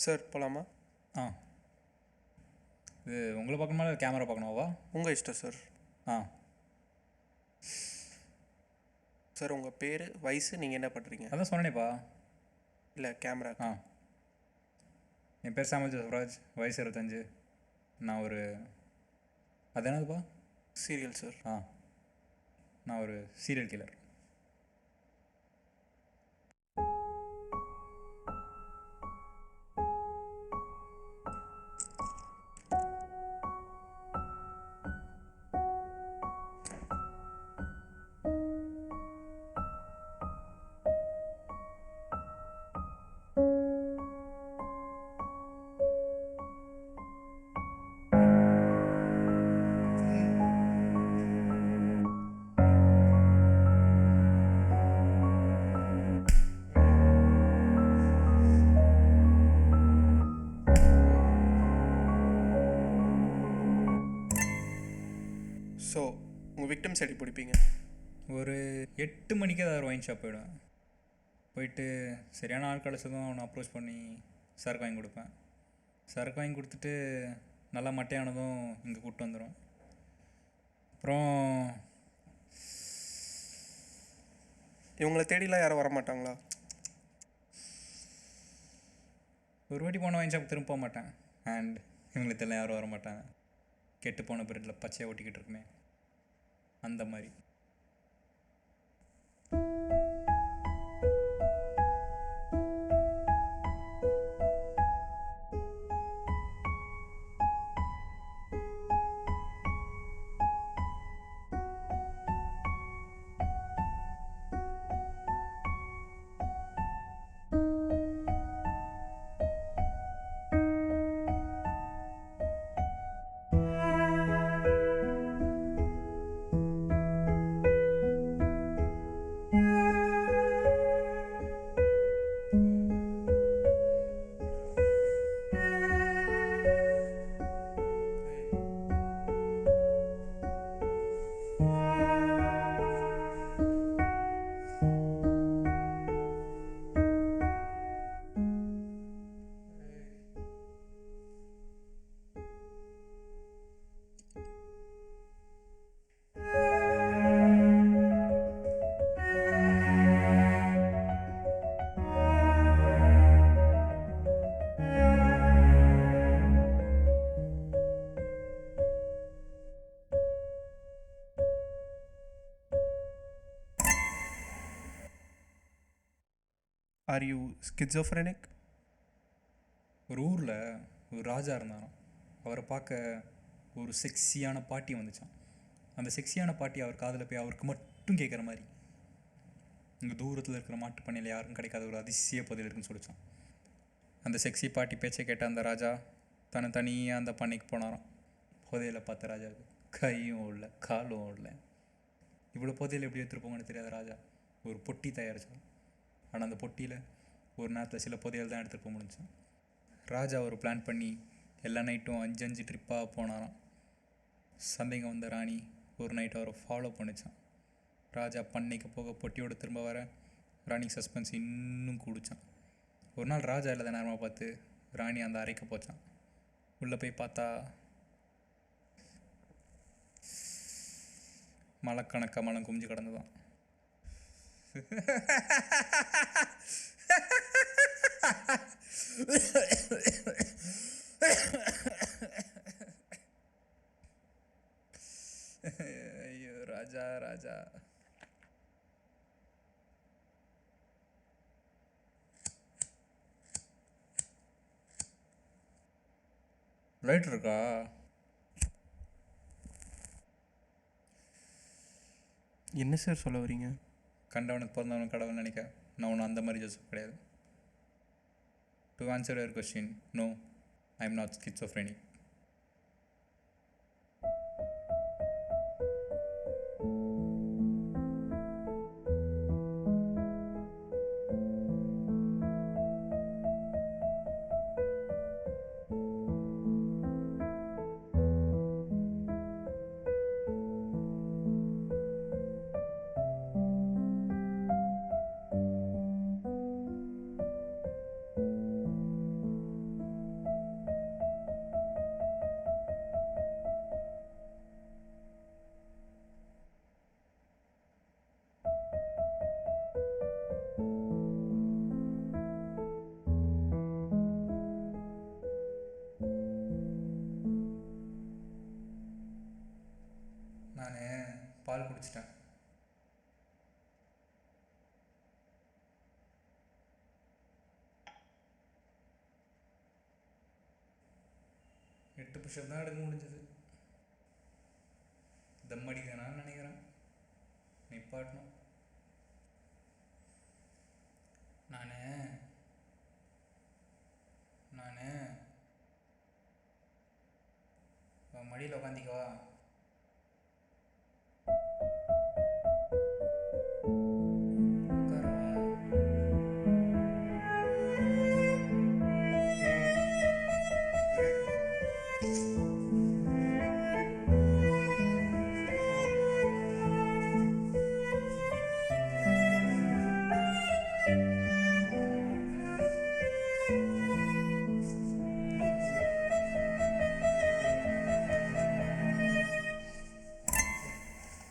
Sir போகலாமா? ஆ இது உங்களை பார்க்கணுமா கேமரா பார்க்கணுமாவா? உங்கள் இஷ்டம் சார். ஆ சார் உங்கள் பேர், வயசு, நீங்கள் என்ன பண்ணுறீங்க? அதான் சொன்னேப்பா. இல்லை கேமரா. ஆ என் பேர் சாமல் ஜோசப்ராஜ், வயசு 25. நான் ஒரு அது என்னதுப்பா? Serial sir. ஆ நான் ஒரு சீரியல் கில்லர். ஸோ உங்கள் விக்டிம்ஸ் எப்படி பிடிப்பீங்க? ஒரு 8 மணிக்கு ஏதாவது ஒயின் ஷாப் போயிடுவேன். போயிட்டு சரியான ஆள் கிடச்சதும் அவனை அப்ரோச் பண்ணி சரக்கு வாங்கி கொடுப்பேன். சரக்கு வாங்கி கொடுத்துட்டு நல்லா மட்டையானதும் இங்கே கூப்பிட்டு வந்துடும். அப்புறம் இவங்களை தேடிலாம் யாரும் வரமாட்டாங்களா? ஒரு வாட்டி போன ஒயின் ஷாப் திரும்ப போக மாட்டேன். அண்ட் இவங்களுக்கு எல்லாம் யாரும் வர மாட்டாங்க. கெட்டு போன பிரெட்டில் பச்சையாக ஒட்டிக்கிட்டு இருக்குமே அந்த மாதிரி. Are you schizophrenic? ஒரு ஊரில் ஒரு ராஜா இருந்தாராம். அவரை பார்க்க ஒரு செக்ஸியான பாட்டி வந்துச்சான். அந்த செக்ஸியான பாட்டி அவர் காதில் போய் அவருக்கு மட்டும் கேட்குற மாதிரி இங்கே தூரத்தில் இருக்கிற மாட்டு பண்ணையில் யாருக்கும் கிடைக்காத ஒரு அதிசய பதில் இருக்குன்னு சொல்லிச்சான். அந்த செக்ஸி பாட்டி பேச்சை கேட்ட அந்த ராஜா தனியாக அந்த பண்ணைக்கு போனாராம். புதையில பார்த்த ராஜாவுக்கு கையும் இல்லை காலும் இல்லை. இவ்வளோ புதையில எப்படி எடுத்துகிட்டு போங்கன்னு தெரியாத ராஜா ஒரு பொட்டி தயாரித்தான். ஆனால் அந்த பொட்டியில் ஒரு நேரத்தில் சில புதையல் தான் எடுத்துகிட்டு போக முடிஞ்சான். ராஜா ஒரு பிளான் பண்ணி எல்லா நைட்டும் 5 ட்ரிப்பாக போனாராம். சந்தேகம் வந்த ராணி ஒரு நைட் அவரை ஃபாலோ பண்ணிச்சான். ராஜா பண்ணைக்கு போக பொட்டியோடு திரும்ப வர ராணிக்கு சஸ்பென்ஸ் இன்னும் கூடிச்சான். ஒரு நாள் ராஜா இல்லாத நேரமாக பார்த்து ராணி அந்த அறைக்கு போச்சான். உள்ளே போய் பார்த்தா மலக்கணக்காக மலம் குமிஞ்சு கிடந்துதான். ஐயோ ராஜா ராஜா. லைட் இருக்கா? என்ன சார் சொல்ல வரீங்க? கண்டவனுக்கு பிறந்தவனுக்கு கடவுள் நினைக்க நான் ஒன்றும் அந்த மாதிரி ஜோசப் கிடையாது. To answer your question, no, I am not schizophrenic. வச்சிட்டேன். எட்டு புஷப் தான் எடுக்க முடிஞ்சது. தம் அடிக்கணும்னு நினைக்கிறேன். நிப்பாட்டணும். நான் மடியில் உட்காந்திக்கவா?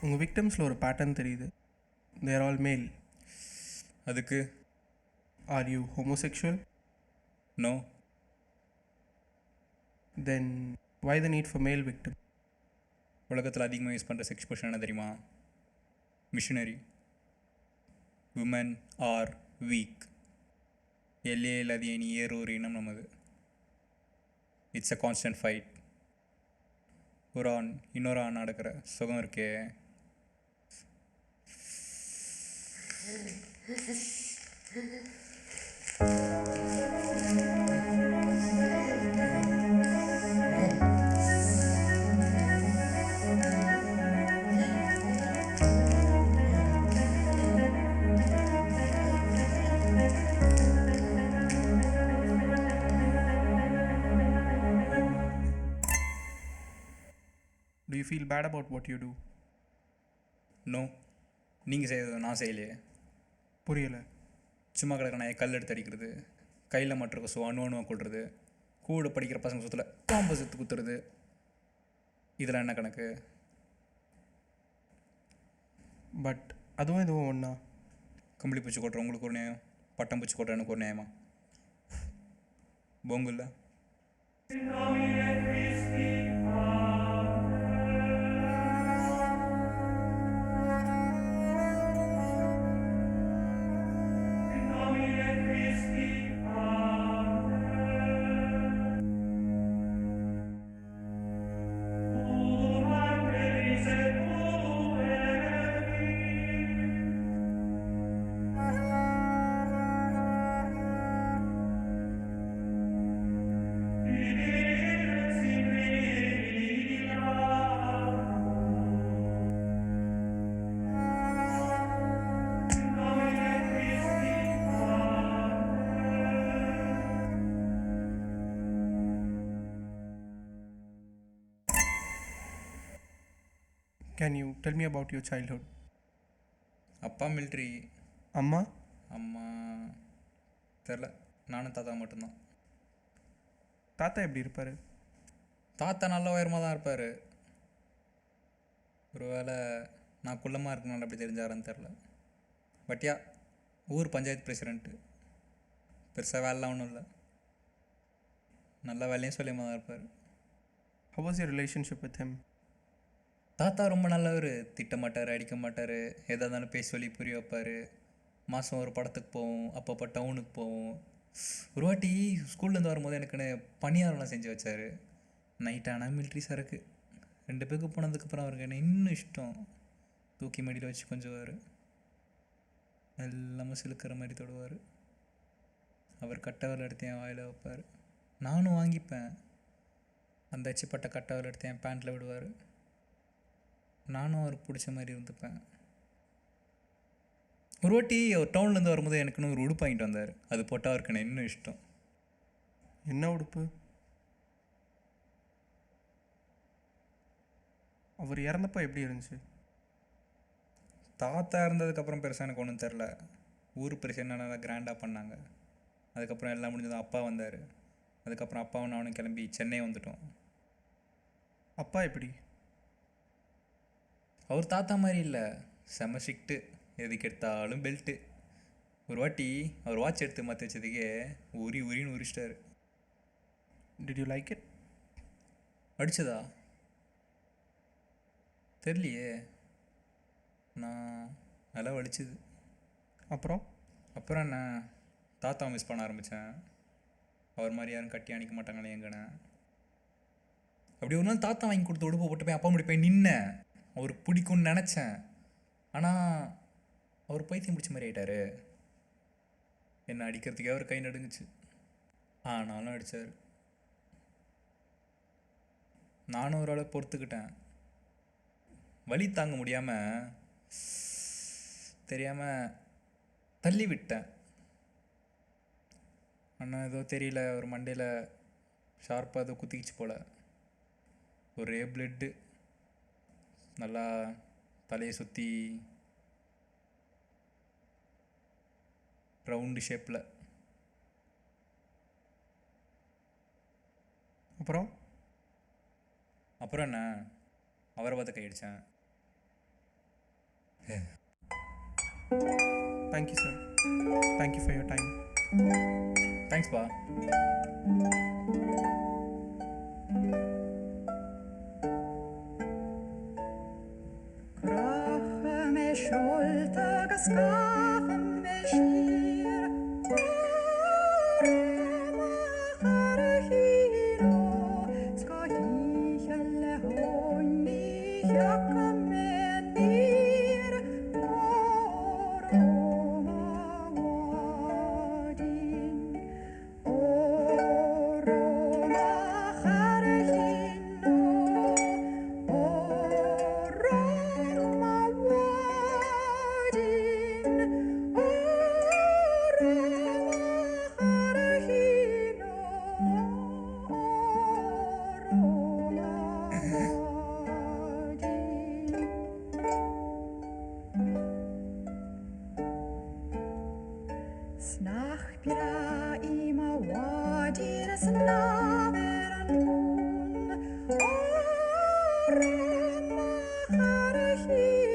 உங்கள் விக்டம்ஸில் ஒரு பேட்டர்ன் தெரியுது. தேர் ஆல் மேல். அதுக்கு are you homosexual? No. Then why the need for male victim? உலகத்தில் அதிகமாக யூஸ் பண்ணுற செக்ஸ் பொசிஷன் என்ன தெரியுமா? மிஷினரி. Women are weak. எல்லையே இல்லாத நீ ஏறு ஒரு இனம் நமது. It's a constant fight. ஒரு ஆண் இன்னொரு ஆண் நடக்கிற சுகம் இருக்கே. Do you feel bad about what you do? No. நீங்கள் செய்யறது நான் செய்யலையே. புரியலை. சும்மா கிடக்க நான் கல் எடுத்து அடிக்கிறது, கையில் மற்ற கொசு அணுவாக கொள்வது, கூட படிக்கிற பசங்க சுற்றுல பாம்பு சுற்று குத்துறது, இதெல்லாம் என்ன கணக்கு? பட் அதுவும் இதுவும் ஒன்றா? கம்பளி பூச்சி கொட்டுற உங்களுக்கு ஒரு நியாயம், பட்டம் பூச்சி கொட்டுற எனக்கு ஒரு நியாயமா? பொங்கு இல்லை. Can you tell me about your childhood? அப்பா மிலிட்ரி. அம்மா? அம்மா தெரில, நானும் தாத்தா மட்டும்தான். தாத்தா எப்படி இருப்பார்? தாத்தா நல்ல உயரமாக தான் இருப்பார். ஒரு வேளை நான் குள்ளமாக இருக்கணும்னு அப்படி தெரிஞ்சாரான்னு தெரில. பட்யா ஊர் பஞ்சாயத்து பிரசிடெண்ட்டு. பெருசாக வேலைலாம் ஒன்றும் இல்லை. நல்ல வேலையும் சொல்லியமாக தான் இருப்பார். How was your relationship with him? தாத்தா ரொம்ப நல்லவர். திட்ட மாட்டார், அடிக்க மாட்டார், எதாக இருந்தாலும் பேசி சொல்லி புரிய வைப்பார். மாதம் ஒரு படத்துக்கு போவோம், அப்பப்போ டவுனுக்கு போவோம். ஒரு வாட்டி ஸ்கூல்லேருந்து வரும்போது எனக்குன்னு பணியாரெலாம் செஞ்சு வச்சார். நைட் ஆனால் மிலிட்ரி சரக்கு. 2 பேருக்கு போனதுக்கப்புறம் அவருக்கு என்ன இன்னும் இஷ்டம். தூக்கி மடியில் வச்சு கொஞ்சுவார், எல்லாமே சிலுக்கிற மாதிரி தொடுவார். அவர் கட்டவரில் எடுத்து என் வாயில் வைப்பார், நானும் வாங்கிப்பேன். அந்த அச்சுப்பட்ட கட்டவரில் எடுத்து என் பேண்ட்டில் விடுவார், நானும் அவருக்கு பிடிச்ச மாதிரி இருந்துப்பேன். ஒரு வாட்டி அவர் டவுன்லேருந்து வரும்போது எனக்குன்னு ஒரு உடுப்பு வாங்கிட்டு வந்தார். அது போட்டால் அவருக்கு என்ன இன்னும் இஷ்டம். என்ன உடுப்பு? அவர் இறந்தப்போ எப்படி இருந்துச்சு? தாத்தா இருந்ததுக்கப்புறம் பெருசாக எனக்கு ஒன்றும் தெரில. ஊர் பெருசு என்னென்ன கிராண்டாக பண்ணாங்க. அதுக்கப்புறம் எல்லாம் முடிஞ்சதும் அப்பா வந்தார். அதுக்கப்புறம் அப்பாவும் நானும் கிளம்பி சென்னை வந்துட்டோம். அப்பா எப்படி? அவர் தாத்தா மாதிரி இல்லை, செம ஸ்ட்ரிக்ட்டு. எதுக்கு எடுத்தாலும் பெல்ட்டு. ஒரு வாட்டி அவர் வாட்ச் எடுத்து மாற்றி வச்சதுக்கே உரின்னு உரிச்சிட்டாரு. Did you like it? அடிச்சதா தெரியலையே. நான் நல்லா வலிச்சுது. அப்புறம் அப்புறம் என்ன, தாத்தா மிஸ் பண்ண ஆரம்பித்தேன். அவர் மாதிரி யாரும் கட்டி அணிக்க மாட்டாங்களே எங்கன்னு. அப்படி ஒரு நாள் தாத்தா வாங்கி கொடுத்து உடுப்பு போட்டு போய் அப்பா முடி போய் நின்னேன். அவருக்கு பிடிக்கும்னு நினச்சேன். ஆனால் அவர் பைத்தியம் பிடிச்ச மாதிரி ஆயிட்டாரு. என்னை அடிக்கிறதுக்கே அவர் கை நடுங்குச்சு. ஆனாலும் அடித்தார். நானும் ஒரு அளவு பொறுத்துக்கிட்டேன். வலி தாங்க முடியாமல் தெரியாமல் தள்ளி விட்டேன். ஆனால் ஏதோ தெரியல, ஒரு மண்டையில் ஷார்ப்பாக ஏதோ குத்திக்கிச்சு போல். ஒரே பிளட்டு நல்லா தலையை சுற்றி ரவுண்டு ஷேப்பில். அப்புறம் என்ன, அவரை பார்த்து கையடித்தேன். Thank you sir, thank you for your time. தேங்க்ஸ்பா. Krochen med skjolter og skaffen med skir. Rømachare skal hikjelle hånd i jakka med nir. Roma wadin. Rømachare Snachbira ima wadir snaveran hun. Roma harhin.